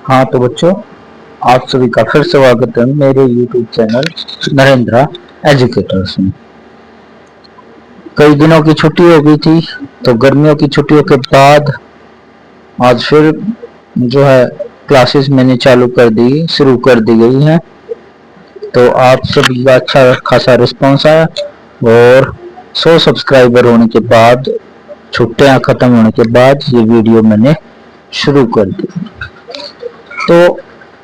हाँ तो बच्चों, आप सभी का फिर से स्वागत है मेरे YouTube चैनल नरेंद्र एजुकेटर्स में। कई दिनों की छुट्टी हो गई थी, तो गर्मियों की छुट्टियों के बाद आज फिर जो है क्लासेस मैंने शुरू कर दी गई हैं। तो आप सभी का अच्छा खासा रिस्पांस आया और 100 सब्सक्राइबर होने के बाद, छुट्टियां खत्म होने के बाद ये वीडियो मैंने शुरू कर दी। तो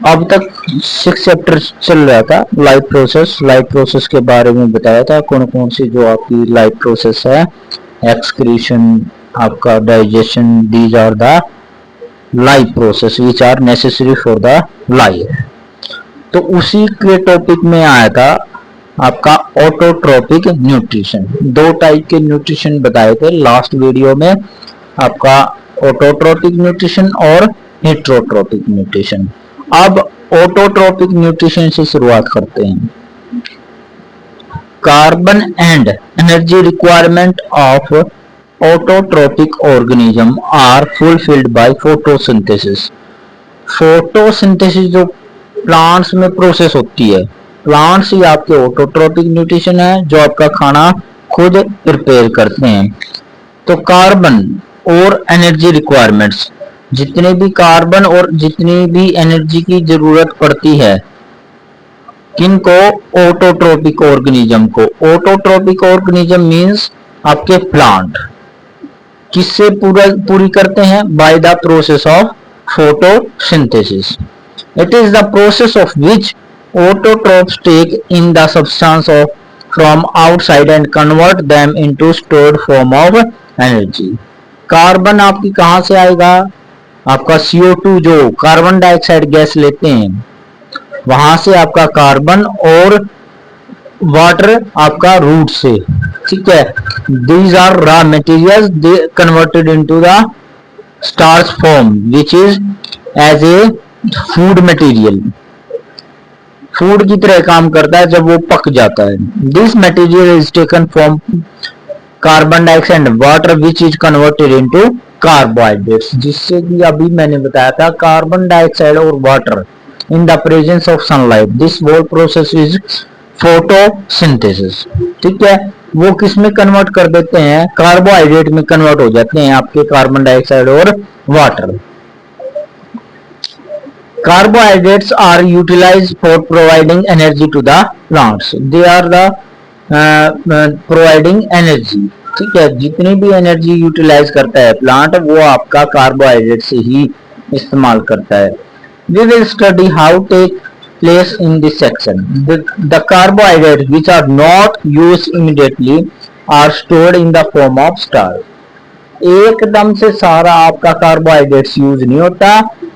अब तक 6 चैप्टर चल रहा था। लाइफ प्रोसेस के बारे में बताया था, कौन कौन सी जो आपकी लाइफ प्रोसेस है, एक्सक्रीशन, आपका digestion, these are the life process which are necessary for the life. तो उसी के टॉपिक में आया था आपका ऑटोट्रोपिक न्यूट्रिशन। 2 टाइप के न्यूट्रिशन बताए थे लास्ट वीडियो में, आपका ऑटोट्रोपिक न्यूट्रिशन और हेट्रोट्रोपिक न्यूट्रिशन। अब ऑटोट्रोपिक न्यूट्रिशन से शुरुआत करते हैं। Carbon and energy requirement of autotrophic organism are fulfilled by photosynthesis. Photosynthesis जो प्लांट्स में प्रोसेस होती है, प्लांट्स ही आपके ऑटोट्रोपिक न्यूट्रिशन है, जो आपका खाना खुद प्रिपेयर करते हैं। तो कार्बन और एनर्जी रिक्वायरमेंट्स, जितने भी कार्बन और जितनी भी एनर्जी की जरूरत पड़ती है, किनको? ऑटोट्रोपिक ऑर्गेनिज्म को। ऑटोट्रोपिक ऑर्गेनिज्म मींस आपके प्लांट किससे पूरी करते हैं? By the process of photosynthesis. It is the process of which autotrophs take in the substance from outside and convert them into stored form of energy। Carbon आपकी कहां से आएगा? आपका CO2 जो कार्बन डाइऑक्साइड गैस लेते हैं, वहां से आपका कार्बन, और वाटर आपका रूट से। ठीक है, these are raw materials, they converted into the starch form which is as a food material. Food की तरह काम करता है जब वो पक जाता है। This material is taken from carbon dioxide and water which is converted into carbohydrates. जिससे कि अभी मैंने बताया था, कार्बन डाइऑक्साइड और water in the presence of sunlight, this whole process is photosynthesis. ठीक है, वो किस में कन्वर्ट कर देते हैं? कार्बोहाइड्रेट में कन्वर्ट हो जाते हैं आपके कार्बन डाइऑक्साइड और water. Carbohydrates are utilized for providing energy to the plants. They are the providing energy। ठीक है, जितनी भी एनर्जी यूटिलाइज करता है प्लांट, वो आपका कार्बोहाइड्रेट से ही इस्तेमाल करता है। We will study how take place in this section. The carbohydrates which are not used immediately are stored in the form of starch। एकदम से सारा आपका कार्बोहाइड्रेट्स यूज नहीं होता,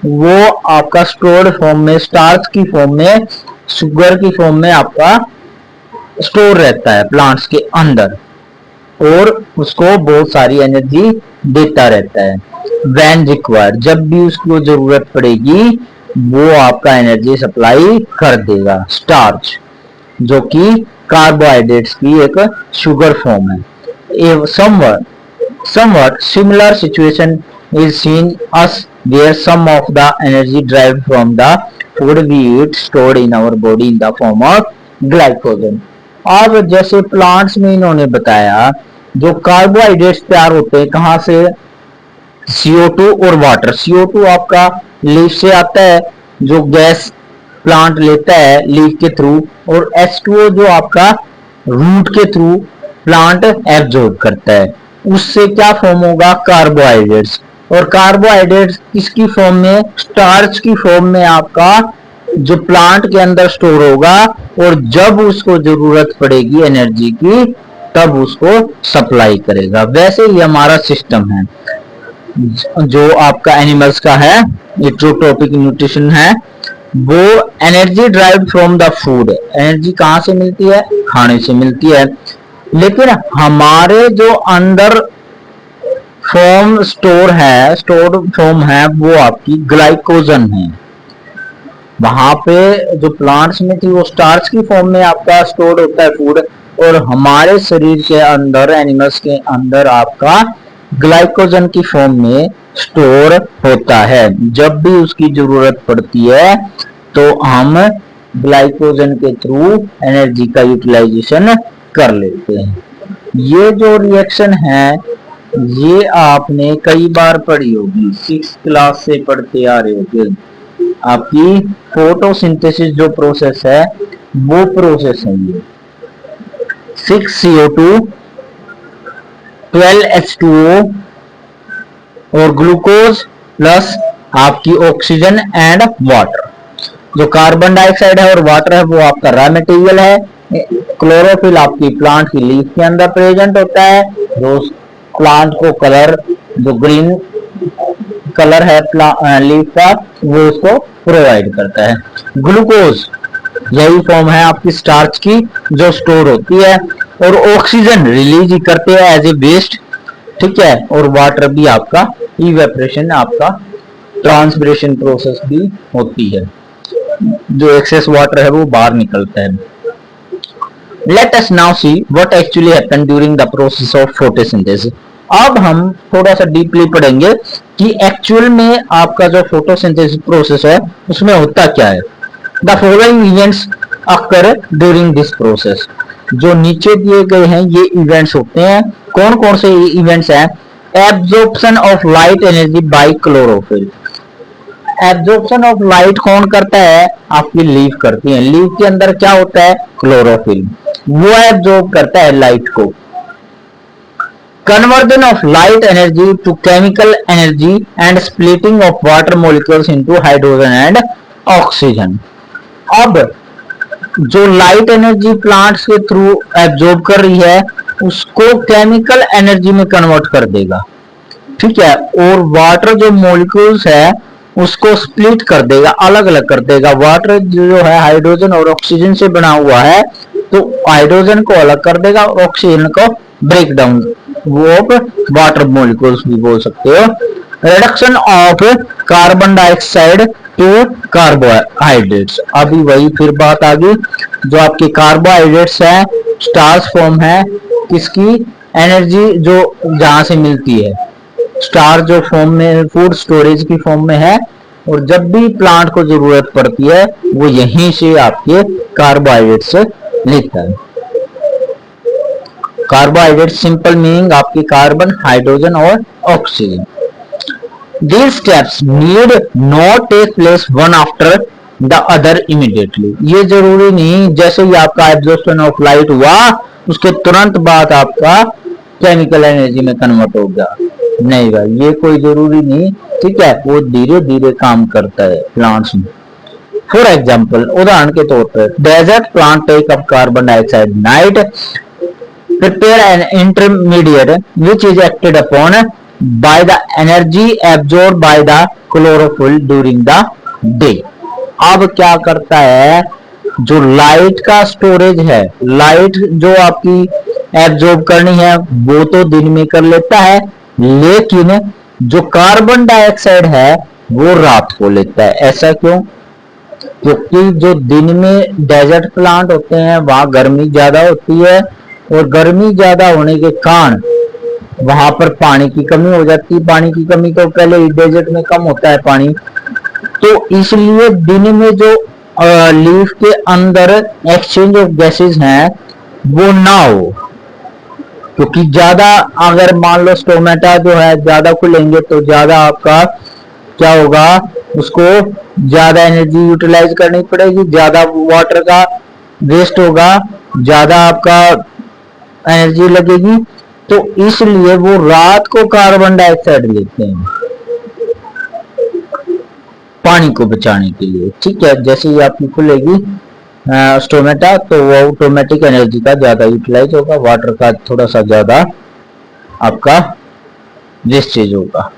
वो आपका स्टोर्ड फॉर्म में, स्टार्च की फॉर्म में, शुगर की फॉर्म में आपका स्टोर रहता है प्लांट्स के अंदर, और उसको बहुत सारी एनर्जी देता रहता है। व्हेन रिक्वायर्ड, जब भी उसको जरूरत पड़ेगी वो आपका एनर्जी सप्लाई कर देगा। स्टार्च जो कि कार्बोहाइड्रेट्स की एक शुगर फॉर्म है। Somewhat similar situation is seen us where some of the energy derived from the food we eat stored in our body in the form of glycogen। अब जैसे plants में इन्होंने बताया, जो कार्बोहाइड्रेट्स तैयार होते हैं कहां से? CO2 और वाटर। CO2 आपका लीफ से आता है, जो गैस प्लांट लेता है लीफ के थ्रू, और H2O जो आपका रूट के थ्रू प्लांट एब्जॉर्ब करता है। उससे क्या फॉर्म होगा? कार्बोहाइड्रेट्स। और कार्बोहाइड्रेट्स किसकी फॉर्म में? स्टार्च की फॉर्म में आपका जो प्लांट के अंदर स्टोर होगा, और जब उसको जरूरत पड़ेगी एनर्जी की, तब उसको सप्लाई करेगा। वैसे ही हमारा सिस्टम है, जो आपका एनिमल्स का है, हेट्रोट्रोपिक न्यूट्रिशन है, वो energy derived from the food. Energy कहां से मिलती है? खाने से मिलती है। लेकिन हमारे जो अंदर स्टोर्ड फॉर्म है, वो आपकी ग्लाइकोजन है। वहां पे जो प्लांट्स में थी वो स्टार्च की फॉर्म में आपका स्टोर्ड होता है फूड, और हमारे शरीर के अंदर, एनिमल्स के अंदर आपका ग्लाइकोजन की फॉर्म में स्टोर होता है। जब भी उसकी जरूरत पड़ती है तो हम ग्लाइकोजन के थ्रू एनर्जी का यूटिलाइजेशन कर लेते हैं। ये जो रिएक्शन है ये आपने कई बार पढ़ी होगी, 6th क्लास से पढ़ते आ रहे होगे। आपकी फोटोसिंथेसिस जो प्रोसेस है वो प्रोसेस है ये। 6CO2 12H2O और ग्लूकोज प्लस आपकी ऑक्सीजन एंड वाटर। जो कार्बन डाइऑक्साइड है और वाटर है वो आपका रॉ मटेरियल है। क्लोरोफिल आपकी प्लांट की लीफ के अंदर प्रेजेंट होता है, जो प्लांट को कलर, जो ग्रीन कलर है लीफ का, वो उसको प्रोवाइड करता है। ग्लूकोज यही फॉर्म है आपकी स्टार्च की जो स्टोर होती है, और ऑक्सीजन रिलीज ही करते हैं एज ए वेस्ट, ठीक है। और वाटर भी आपका इवेपोरेशन, आपका ट्रांसपिरेशन प्रोसेस भी होती है, जो एक्सेस वाटर है वो बाहर निकलता है। Let us now see what actually happened during the process of photosynthesis. अब हम थोड़ा सा डीपली पढ़ेंगे कि एक्चुअल में आपका जो फोटोसिंथेसिस प्रोसेस है उसमें होता क्या है। The following events occur during this process. जो नीचे दिए गए हैं ये इवेंट्स होते हैं। कौन कौन से इवेंट्स हैं? Absorption of light energy by chlorophyll. Absorption of light कौन करता है? आपकी लीफ करती है। लीफ के अंदर क्या होता है? क्लोरोफिल, वो एब्जॉर्ब करता है लाइट को। Conversion of light energy to chemical energy and splitting of water molecules into hydrogen and oxygen. अब जो लाइट एनर्जी प्लांट्स के थ्रू एब्जॉर्ब कर रही है उसको केमिकल एनर्जी में कन्वर्ट कर देगा, ठीक है। और वाटर जो मॉलिक्यूल्स है उसको स्प्लिट कर देगा, अलग अलग कर देगा। वाटर जो है हाइड्रोजन और ऑक्सीजन से बना हुआ है, तो हाइड्रोजन को अलग कर देगा और ऑक्सीजन को ब्रेक डाउन, वो वाटर मॉलिक्यूल्स भी बोल सकते हो। Reduction of carbon dioxide to carbohydrates. अभी वही फिर बात आ गई, जो आपके कार्बोहाइड्रेट्स है स्टार्च फॉर्म है किसकी? एनर्जी जो जहां से मिलती है, स्टार्च जो फॉर्म में फूड स्टोरेज की फॉर्म में है, और जब भी प्लांट को जरूरत पड़ती है वो यहीं से आपके कार्बोहाइड्रेट से लेता है। कार्बोहाइड्रेट सिंपल मीनिंग आपकी कार्बन, हाइड्रोजन और oxygen. These steps need not take place one after the other immediately. ये जरूरी नहीं जैसे ही आपका एब्जॉर्प्शन ऑफ लाइट हुआ उसके तुरंत बाद आपका केमिकल एनर्जी में कन्वर्ट हो गया, नहीं भाई, ये कोई जरूरी नहीं, ठीक है। वो धीरे धीरे काम करता है प्लांट्स में। फॉर एग्जाम्पल, उदाहरण के तौर पर, desert plant take up carbon dioxide night, prepare an intermediate which is acted upon by the energy absorbed by the chlorophyll during the day. अब क्या करता है? जो लाइट का स्टोरेज है, लाइट जो आपकी एब्जॉर्ब करनी है वो तो दिन में कर लेता है, लेकिन जो कार्बन डाइऑक्साइड है वो रात को लेता है। ऐसा क्यों? क्योंकि जो दिन में डेजर्ट प्लांट होते हैं वहां गर्मी ज्यादा होती है, और गर्मी ज्यादा होने के कारण वहां पर पानी की कमी हो जाती है। पानी की कमी तो पहले ही डेजर्ट में कम होता है पानी, तो इसलिए दिन में जो लीफ के अंदर एक्सचेंज ऑफ गैसेस हैं वो ना हो। क्योंकि ज्यादा अगर मान लो स्टोमेटा जो है ज्यादा खुलेंगे तो ज्यादा आपका क्या होगा, उसको ज्यादा एनर्जी यूटिलाइज करनी पड़ेगी, ज्यादा वाटर का वेस्ट होगा, ज्यादा आपका एनर्जी लगेगी, तो इसलिए वो रात को कार्बन डाइऑक्साइड लेते हैं पानी को बचाने के लिए, ठीक है। जैसे ही आपकी खुलेगी स्टोमेटा तो वो ऑटोमेटिक एनर्जी का ज्यादा यूटिलाइज होगा, वाटर का थोड़ा सा ज्यादा आपका वेस्टेज होगा,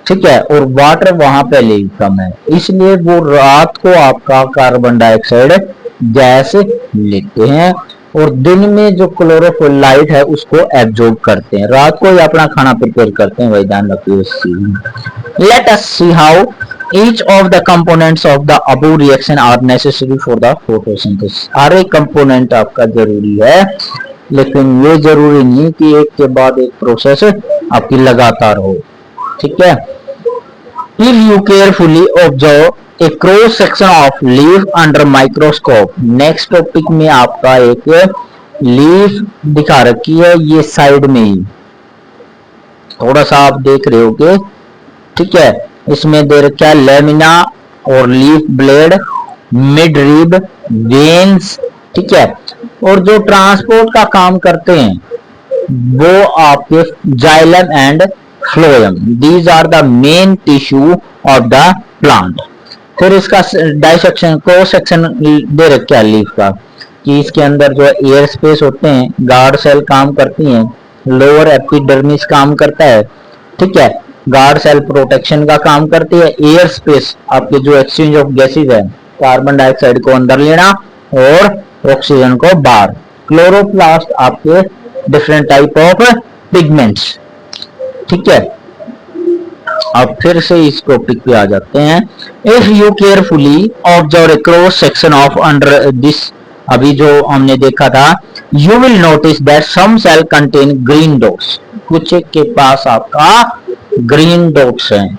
ठीक है। और वाटर वहां पहले ही कम है, इसलिए वो रात को आपका कार्बन डाइऑक्साइड गैस लेते हैं, और दिन में जो क्लोरोफिल लाइट है उसको एब्जॉर्ब करते हैं। रात को ही अपना खाना प्रिपेयर करते हैं, वही ध्यान रखिए इस चीज में। Let us see how each of the components of the above reaction are necessary for the photosynthesis. हर एक कंपोनेंट आपका जरूरी है लेकिन ये जरूरी नहीं कि एक के बाद एक प्रोसेस आपकी लगातार हो। ठीक है। If you carefully observe a cross section of leaf under microscope, next topic में आपका एक लीफ दिखा रखी है, ये साइड में ही थोड़ा सा आप देख रहे होगे। ठीक है। इसमें दे रखा है लेमिना और leaf blade, mid rib, veins. ठीक है। और जो ट्रांसपोर्ट का काम करते हैं वो आपके xylem and phloem, these are the main tissue of the plant. फिर इसका डाइसेक्शन क्रॉस सेक्शन दे रखा है लीफ का, कि इसके अंदर जो एयर स्पेस होते हैं, गार्ड सेल काम करती हैं, लोअर एपिडर्मिस काम करता है। ठीक है। गार्ड सेल प्रोटेक्शन का काम करती है, एयर स्पेस आपके जो एक्सचेंज ऑफ गैसेज है, कार्बन डाइऑक्साइड को अंदर लेना और ऑक्सीजन को बाहर। क्लोरोप्लास्ट आपके डिफरेंट टाइप ऑफ पिगमेंट्स। ठीक है। अब फिर से इस टॉपिक पे आ जाते हैं। If you carefully observe a cross section of under this, अभी जो हमने देखा था, you will notice that some cell contain green dots, कुछ के पास आपका ग्रीन डॉट्स हैं।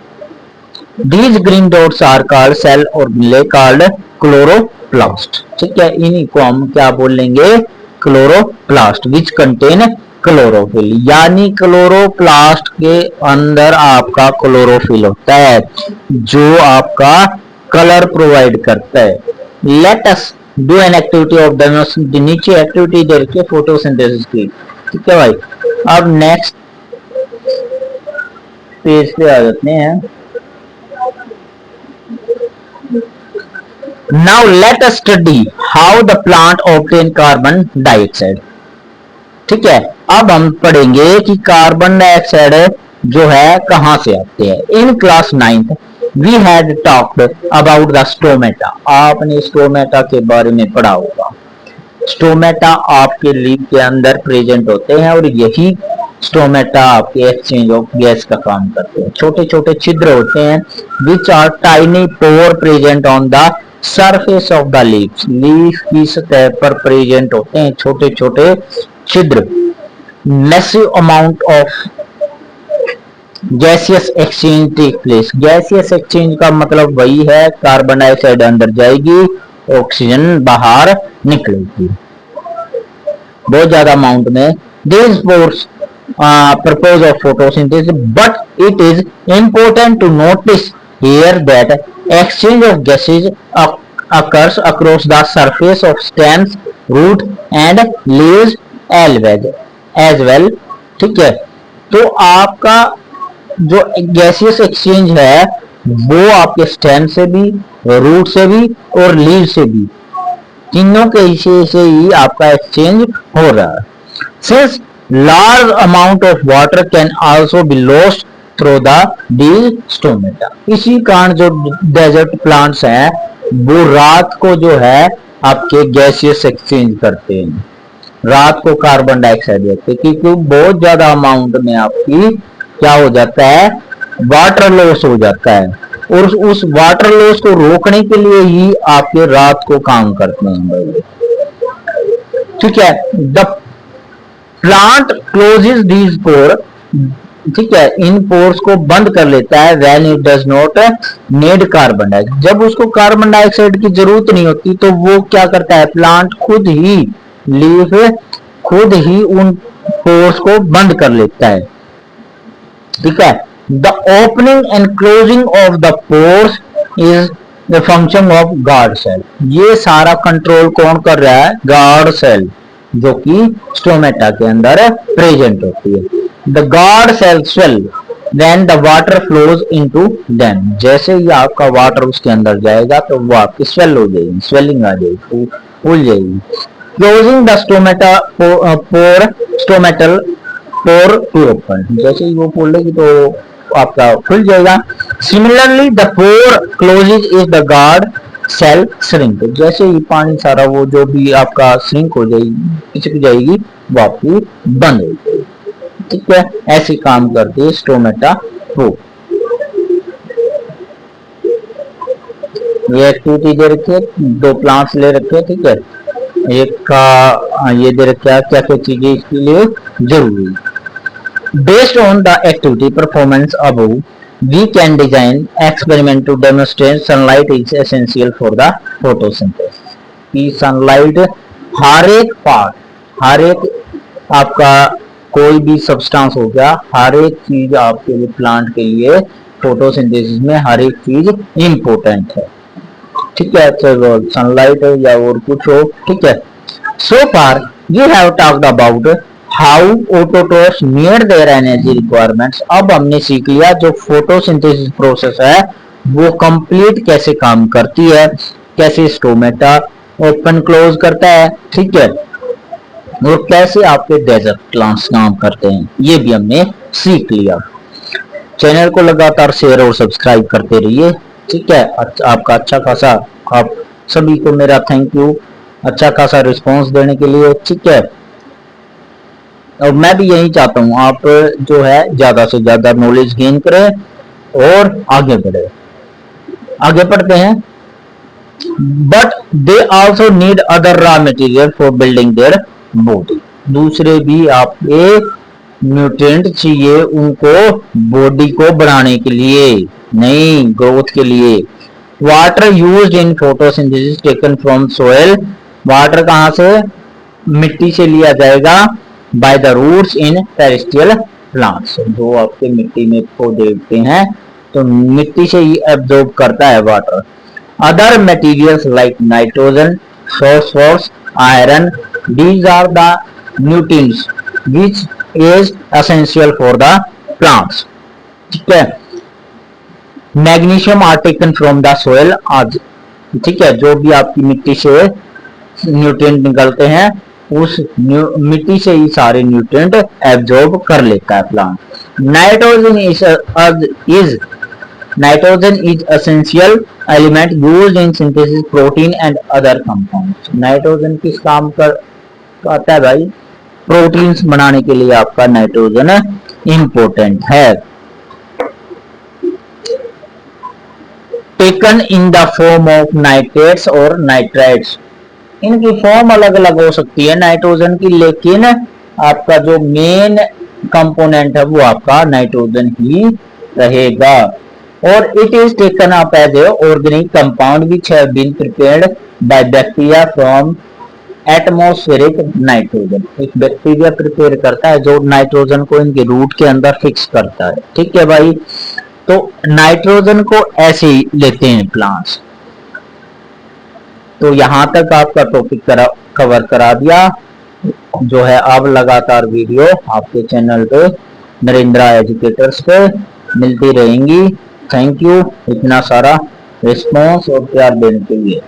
These green dots are called cell और कॉल्ड क्लोरोप्लास्ट। ठीक है। इन्हीं को हम क्या बोलेंगे, क्लोरोप्लास्ट, विच कंटेन क्लोरोफिल, यानी क्लोरोप्लास्ट के अंदर आपका क्लोरोफिल होता है जो आपका कलर प्रोवाइड करता है। Let us do an activity of the, नीचे एक्टिविटी दे रखी है फोटोसिंथेसिस की। ठीक है भाई। अब नेक्स्ट पेज पे आ जाते हैं। Now let us study how the plant obtain carbon dioxide। ठीक है। अब हम पढ़ेंगे कि कार्बन डाइऑक्साइड जो है कहां से आते हैं। In class 9th we had talked about the stomata. आपने स्टोमेटा के बारे में पढ़ा होगा। स्टोमेटा आपके लीफ के अंदर प्रेजेंट होते हैं और यही स्टोमेटा आपके एक्सचेंज ऑफ गैस का काम करते हैं। छोटे छोटे छिद्र होते हैं, which are tiny pore present on the surface of the leaves, leaf की सतह पर प्रेजेंट होते हैं छोटे छोटे छिद्र। Massive amount of gaseous exchange take place. Gaseous exchange का मतलब वही है, कार्बन डाइऑक्साइड अंदर जाएगी, ऑक्सीजन बाहर निकलेगी बहुत ज्यादा अमाउंट में। This pores purpose of photosynthesis, but it is important to notice here that exchange of gases occurs across the surface of stems, root and leaves as well। ठीक है। तो आपका जो गैसियस एक्सचेंज है वो आपके स्टेम से भी, रूट से भी और लीव से भी, तीनों के हिस्से से ही आपका एक्सचेंज हो रहा है। Since large amount of water can also be lost through the stomata, इसी कारण जो डेजर्ट प्लांट्स हैं वो रात को जो है आपके गैसियस एक्सचेंज करते हैं, रात को कार्बन डाइऑक्साइड देते हैं, क्योंकि बहुत ज्यादा अमाउंट में आपकी क्या हो जाता है, वाटर लॉस हो जाता है, और उस वाटर लॉस को रोकने के लिए ही आपके रात को काम करते हैं भाई। ठीक है। द प्लांट क्लोजेस दीज पोर, ठीक है, इन पोर्स को बंद कर लेता है when it does not need carbon dioxide, जब उसको कार्बन डाइऑक्साइड की जरूरत नहीं होती तो वो क्या करता है, प्लांट खुद ही, लीफ खुद ही उन पोर्स को बंद कर लेता है। ठीक है। The opening and closing of the pores is the function of guard cell. ये सारा कंट्रोल कौन कर रहा है, गार्ड सेल, जो कि स्टोमेटा के अंदर प्रेजेंट होती है। The guard cell swell when the water flows into them, जैसे ही आपका वाटर उसके अंदर जाएगा तो वो आपकी स्वेल हो जाएगी, स्वेलिंग आ जाएगी, फूल जाएगी। Closing the stomata pore, stomatal pore to open, जैसे ही वो खोलेगी तो आपका खुल जाएगा। Similarly the pore closes is the guard cell shrink, जैसे ही पानी सारा वो जो भी आपका श्रिंक हो जाएगी, पिचक जाएगी, वो आपकी बंद हो जाएगी। ठीक है। ऐसे काम करती है स्टोमेटा पोर। ये एक्टिविटी दे रखी है, दो प्लांट्स ले रखे हैं। ठीक है। एक का ये दे रखा क्या क्या चीजें इसके लिए जरूरी। Based on the activity performance above we can design experiment to demonstrate sunlight is essential for the photosynthesis. की सनलाइट हर एक पार्ट, हर एक आपका कोई भी सब्सटेंस हो गया, हर एक चीज आपके लिए प्लांट के लिए फोटोसिंथेसिस में हर एक चीज इंपॉर्टेंट है। ठीक है, तो सनलाइट हो या और कुछ हो, ठीक है। So far we have talked about how autotrophs made their energy requirements. अब हमने सीख लिया जो फोटोसिंथेसिस प्रोसेस है वो कंप्लीट कैसे काम करती है, कैसे स्टोमेटा ओपन क्लोज करता है, ठीक है, और कैसे आपके डेजर्ट प्लांट्स काम करते हैं, ये भी हमने सीख लिया। चैनल को लगातार शेयर और सब्सक्राइब करते रहिए, ठीक है। आपका अच्छा खासा, आप सभी को मेरा थैंक यू अच्छा खासा रिस्पांस देने के लिए, ठीक है। और मैं भी यही चाहता हूँ आप जो है ज्यादा से ज्यादा नॉलेज गेन करें और आगे बढ़े। आगे बढ़ते हैं। But they also need other raw material for building their body. दूसरे भी आपके न्यूट्रिएंट चाहिए उनको बॉडी को बढ़ाने के लिए, नहीं ग्रोथ के लिए। Water used in photosynthesis taken from soil. Water कहां से? मिट्टी से लिया जाएगा। By the roots in terrestrial plants. जो आपके मिट्टी में पौधे उगते हैं तो मिट्टी से ही एब्जॉर्ब करता है water. Other materials like nitrogen, phosphorus, iron, these are the nutrients which is essential for the plants, ठीक है। Magnesium are taken from the soil. आज ठीक है, जो भी आपकी मिट्टी से न्यूट्रिएंट निकलते हैं उस मिट्टी से ही सारे न्यूट्रिएंट एब्जॉर्ब कर लेता है plant. Nitrogen is essential element used in synthesis protein and other compounds. Nitrogen किस काम कर आता है भाई? प्रोटीन्स बनाने के लिए आपका नाइट्रोजन इंपॉर्टेंट है। Taken in the form of nitrates और नाइट्राइट्स। इनकी फॉर्म अलग अलग हो सकती है नाइट्रोजन की, लेकिन आपका जो मेन कंपोनेंट है वो आपका नाइट्रोजन ही रहेगा। और it is taken up as a organic compound which have been prepared by bacteria from atmospheric nitrogen. एक बैक्टीरिया प्रिपेयर करता है जो नाइट्रोजन को इनके रूट के अंदर फिक्स करता है, ठीक है भाई। तो नाइट्रोजन को ऐसे ही लेते हैं प्लांट्स। तो यहां तक आपका टॉपिक कवर करा दिया। जो है अब लगातार वीडियो आपके चैनल पे नरेंद्रा एजुकेटर्स पे मिलती रहेंगी। थैंक यू इतना सारा रिस्पॉन्स और प्यार देने के लिए।